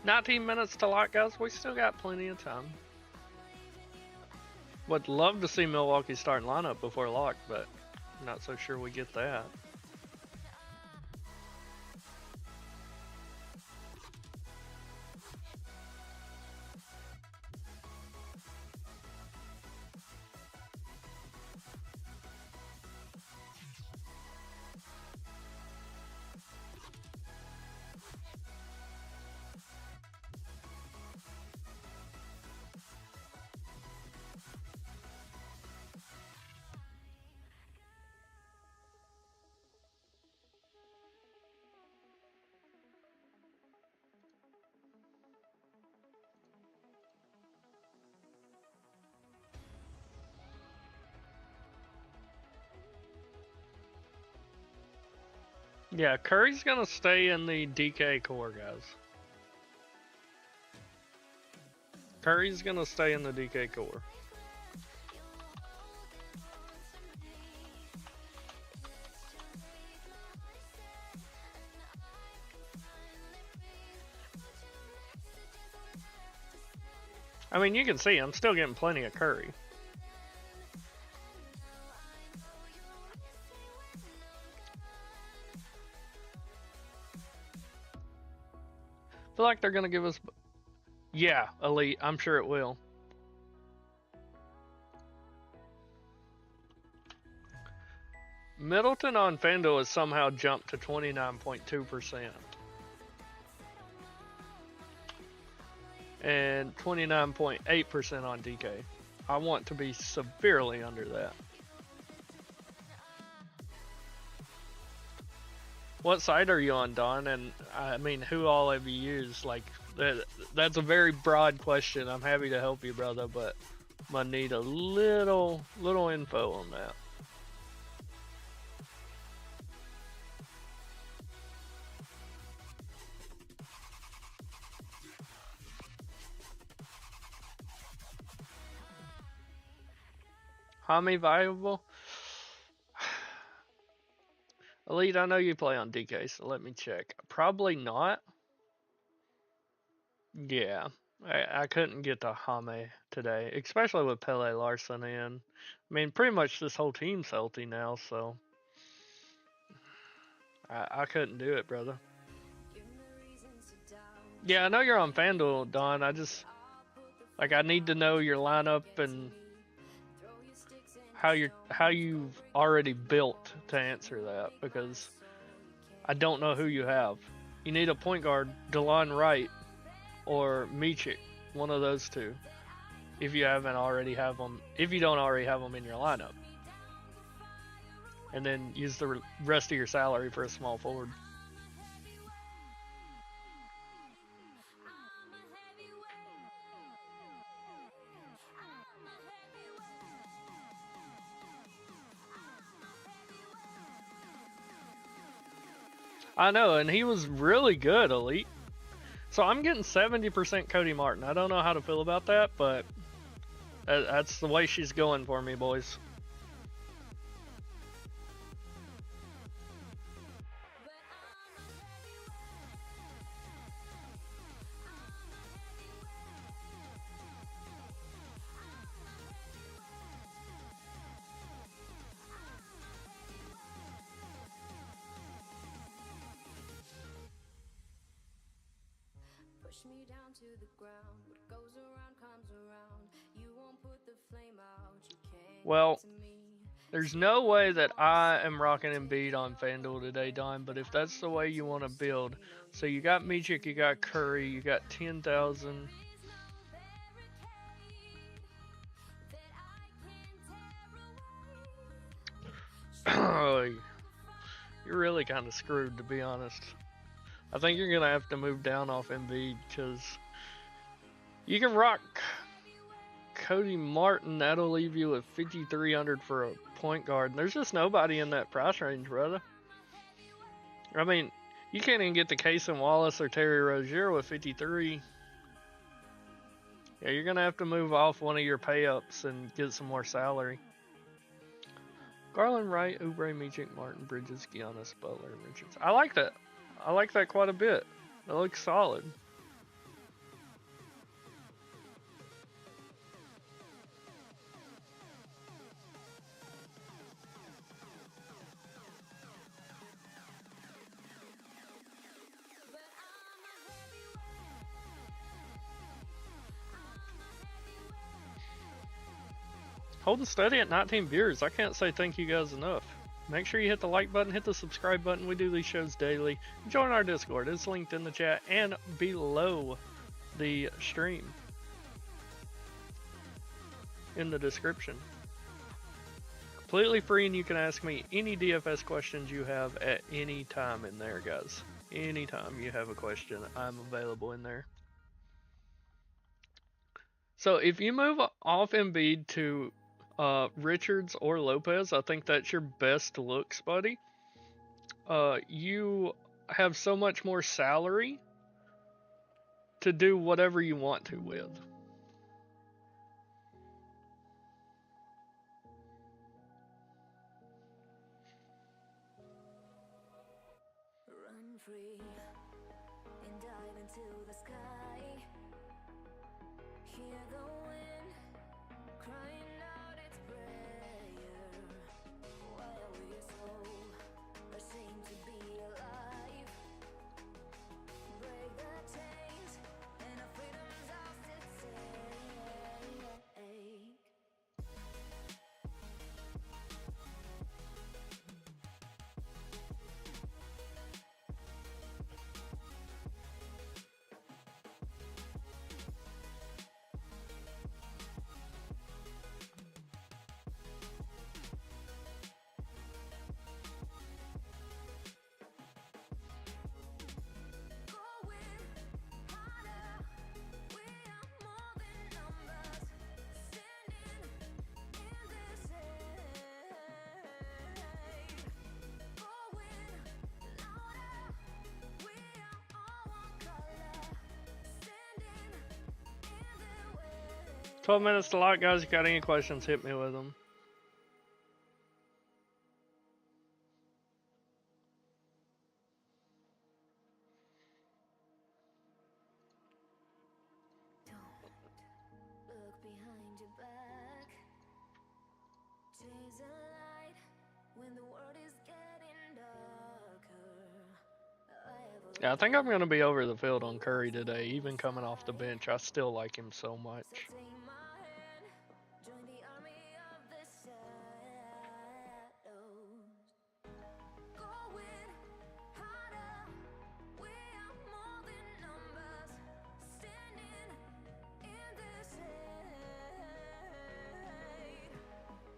A: 19 minutes to lock, guys. We still got plenty of time. Would love to see Milwaukee starting lineup before lock, but not so sure we get that. Yeah, Curry's gonna stay in the DK core, guys. Curry's gonna stay in the DK core. I mean, you can see I'm still getting plenty of Curry. I feel like they're gonna give us, yeah, elite. I'm sure it will. Middleton on FanDuel has somehow jumped to 29.2%. And 29.8% on DK. I want to be severely under that. What side are you on, Don? And I mean, who all have you used? Like, that's a very broad question. I'm happy to help you, brother, but I'm gonna need a little info on that. Hami viable? Elite, I know you play on DK, so let me check. Probably not. Yeah, I couldn't get to Hame today, especially with Pele Larson in. I mean, pretty much this whole team's healthy now, so I couldn't do it, brother. Yeah, I know you're on FanDuel, Don. I just, like, I need to know your lineup and how you've already built to answer that, because I don't know who you have. You need a point guard, DeLon Wright or Michik, one of those two. If you don't already have them in your lineup, and then use the rest of your salary for a small forward. I know, and he was really good, Elite. So I'm getting 70% Cody Martin. I don't know how to feel about that, but that's the way she's going for me, boys.
C: Push me down to the ground. What goes around comes around. You won't put the flame out. You can't.
A: Well, there's no way that I am rocking Embiid on FanDuel today, Don, but if that's the way you want to build. So you got Michik, you got Curry, you got 10,000. You're really kind of screwed, to be honest. I think you're going to have to move down off Embiid, because you can rock Cody Martin. That'll leave you with 5,300 for a point guard. And there's just nobody in that price range, brother. I mean, you can't even get the Cason Wallace or Terry Rozier with 53. Yeah, you're going to have to move off one of your pay-ups and get some more salary. Garland, Wright, Oubre, Michik, Martin, Bridges, Giannis, Butler, Richards. I like that. I like that quite a bit. It looks solid. holding steady at 19 viewers. I can't say thank you guys enough. Make sure you hit the like button, hit the subscribe button. We do these shows daily. Join our Discord. It's linked in the chat and below the stream in the description. Completely free, and you can ask me any DFS questions you have at any time in there, guys. Anytime you have a question, I'm available in there. So if you move off Embiid to Richards or Lopez, I think that's your best looks, buddy. You have so much more salary to do whatever you want to with.
C: Run free and dive into the sky. Hear the wind crying out its prayer. Why are we so ashamed to be alive? Break the chains and our freedom's ours to take.
A: Got 12 minutes to lock, guys. If you got any questions, hit me with them.
C: Look behind your back. Chase a light when the world is getting darker.
A: Yeah, I think I'm going to be over the field on Curry today. Even coming off the bench, I still like him so much.
C: Take my hand, join the army of the shadows. Going harder, we are more than numbers. Standing in the shade.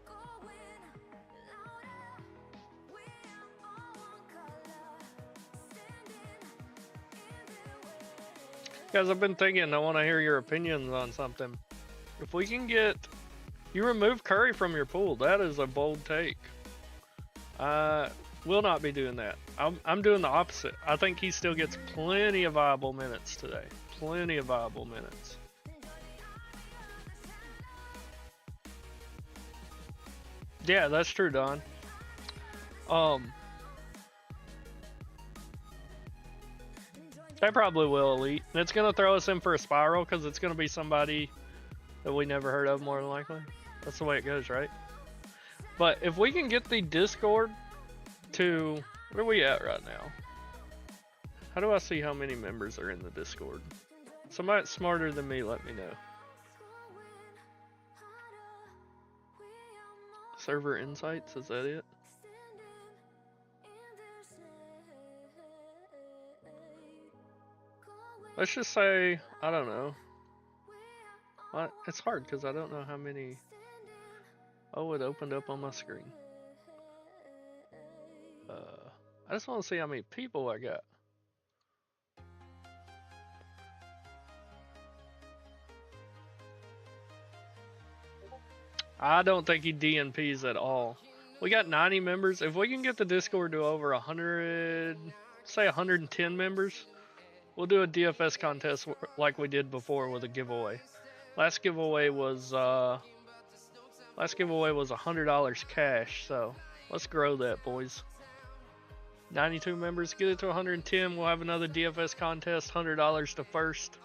C: Going louder, we are all one color. Standing in the way.
A: Guys, I've been thinking, I want to hear your opinions on something. If we can get... You remove Curry from your pool, that is a bold take. I will not be doing that. I'm doing the opposite. I think he still gets plenty of viable minutes today. Plenty of viable minutes. Yeah, that's true, Don. They probably will elite. And it's going to throw us in for a spiral because it's going to be somebody that we never heard of, more than likely. That's the way it goes, right? But if we can get the Discord to... Where are we at right now? How do I see how many members are in the Discord? Somebody smarter than me, let me know. Server Insights, is that it? Let's just say, I don't know. It's hard because I don't know how many. Oh, it opened up on my screen. I just want to see how many people I got. I don't think he DNPs at all. We got 90 members. If we can get the Discord to over 100, say 110 members, we'll do a DFS contest like we did before with a giveaway. Last giveaway was $100 cash, so let's grow that, boys. 92 members, get it to 110. We'll have another DFS contest, $100 to first.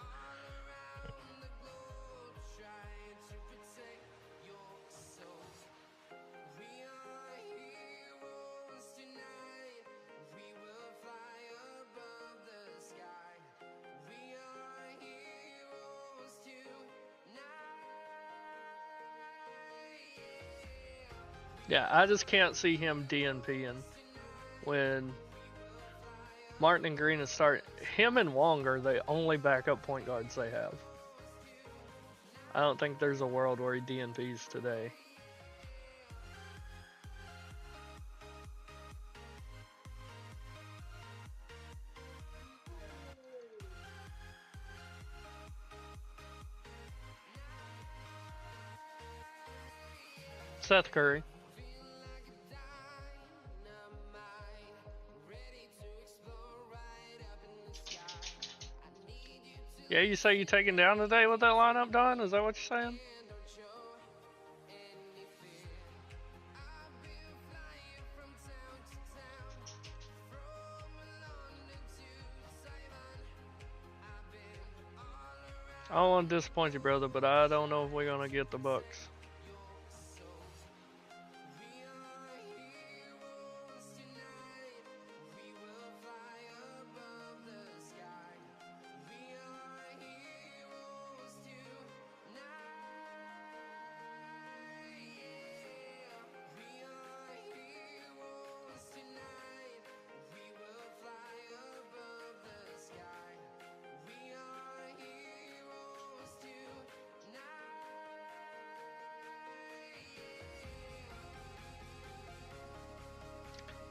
A: Yeah, I just can't see him DNPing when Martin and Green is start. Him and Wong are the only backup point guards they have. I don't think there's a world where he DNPs today. Seth Curry. Yeah, you say you taking down today with that lineup, Don? Is that what you're saying? I don't want to disappoint you, brother, but I don't know if we're gonna get the Bucks.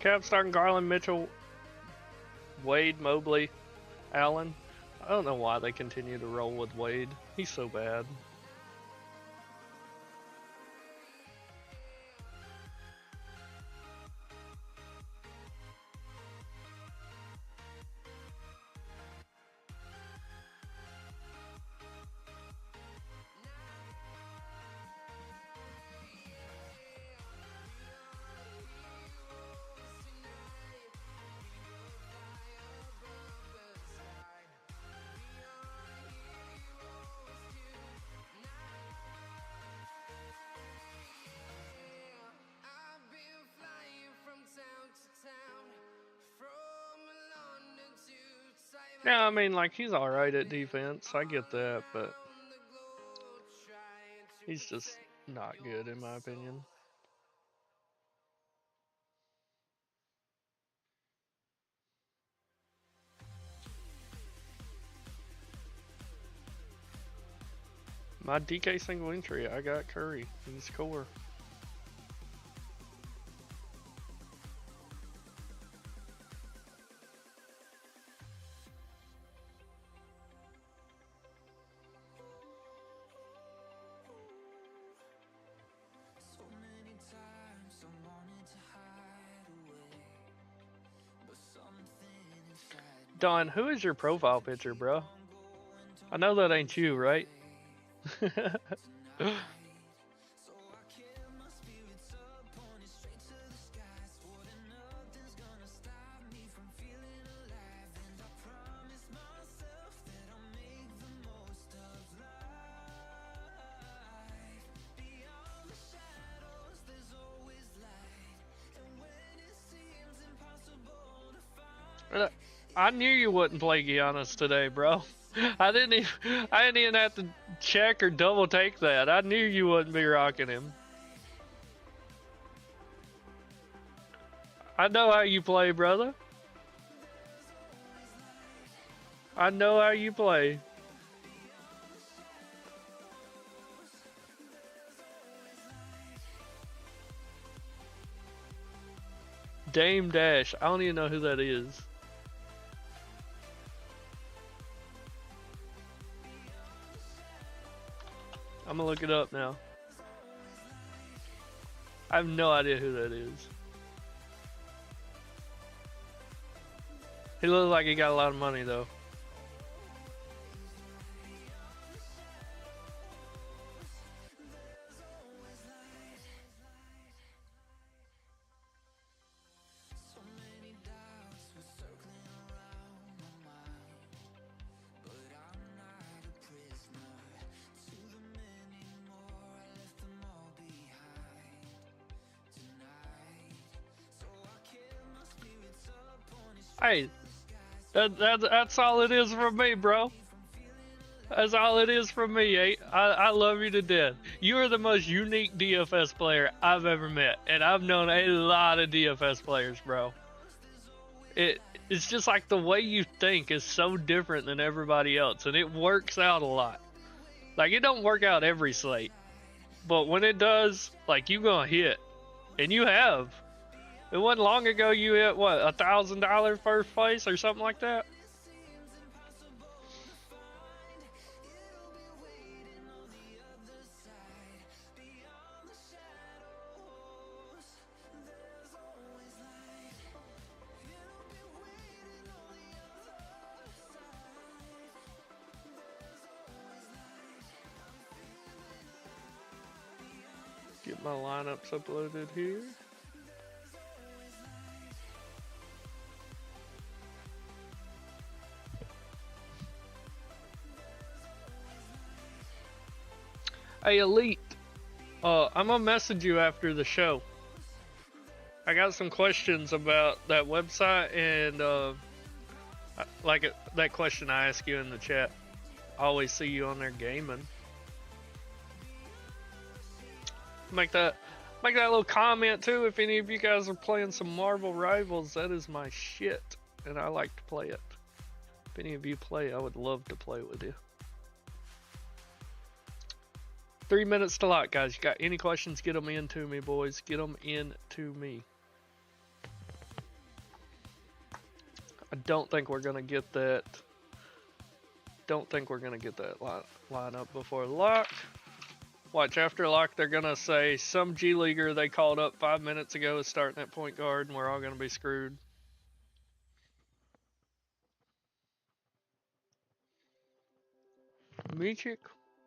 A: Cap starting Garland, Mitchell, Wade, Mobley, Allen. I don't know why they continue to roll with Wade. He's so bad. Yeah, I mean, like, he's alright at defense. I get that, but he's just not good, in my opinion. My DK single entry, I got Curry. He's core. Don, who is your profile picture, bro? I know that ain't you, right? I knew you wouldn't play Giannis today, bro. I didn't even have to check or double take that. I knew you wouldn't be rocking him. I know how you play, brother. I know how you play. Dame Dash. I don't even know who that is. I'm gonna look it up now. I have no idea who that is. He looks like he got a lot of money though. Hey, that's all it is from me, bro. That's all it is from me, eh? I love you to death. You are the most unique DFS player I've ever met, and I've known a lot of DFS players, bro. It's just like the way you think is so different than everybody else, and it works out a lot. Like, it don't work out every slate, but when it does, like, you gonna hit, and you have. It wasn't long ago you hit what, $1,000 first place or something like that. Get my lineups uploaded here. Hey, Elite, I'm gonna message you after the show. I got some questions about that website and that question I asked you in the chat. I always see you on there gaming. Make that little comment too if any of you guys are playing some Marvel Rivals. That is my shit, and I like to play it. If any of you play, I would love to play with you. 3 minutes to lock, guys. You got any questions, get them into me, boys. Get them into me. I don't think we're going to get that. Don't think we're going to get that line up before lock. Watch, after lock, they're going to say some G Leaguer they called up 5 minutes ago is starting at point guard, and we're all going to be screwed. Michik,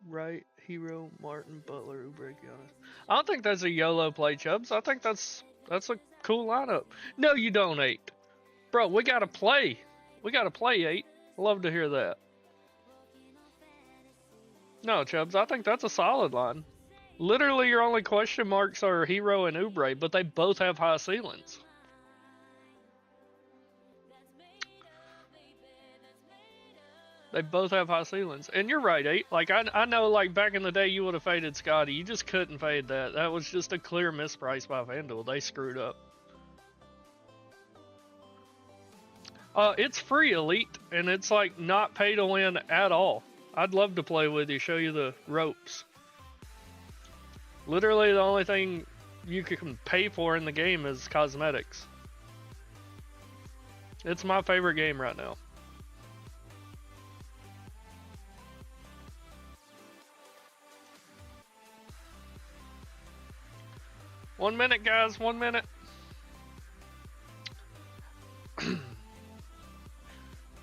A: Wright, Hero, Martin, Butler, Oubre, Giannis. I don't think that's a YOLO play, Chubbs. I think that's a cool lineup. No, you don't, 8. Bro, we got to play. We got to play, 8. Love to hear that. No, Chubbs, I think that's a solid line. Literally, your only question marks are Hero and Oubre, but they both have high ceilings. They both have high ceilings. And you're right, 8. Like, I know, like, back in the day, you would have faded Scotty. You just couldn't fade that. That was just a clear misprice by FanDuel. They screwed up. It's free, Elite, and it's, like, not pay to win at all. I'd love to play with you, show you the ropes. Literally, the only thing you can pay for in the game is cosmetics. It's my favorite game right now. One minute, guys. 1 minute.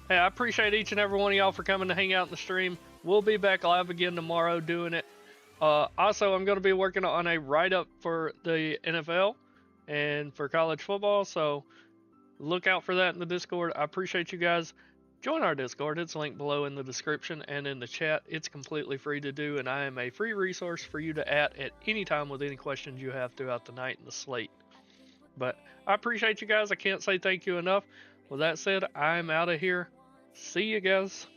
A: Hey, I appreciate each and every one of y'all for coming to hang out in the stream. We'll be back live again tomorrow doing it. Also, I'm going to be working on a write-up for the NFL and for college football, so look out for that in the Discord. I appreciate you guys. Join our Discord. It's linked below in the description and in the chat. It's completely free to do, and I am a free resource for you to at any time with any questions you have throughout the night in the slate. But I appreciate you guys. I can't say thank you enough. With that said, I'm out of here. See you guys.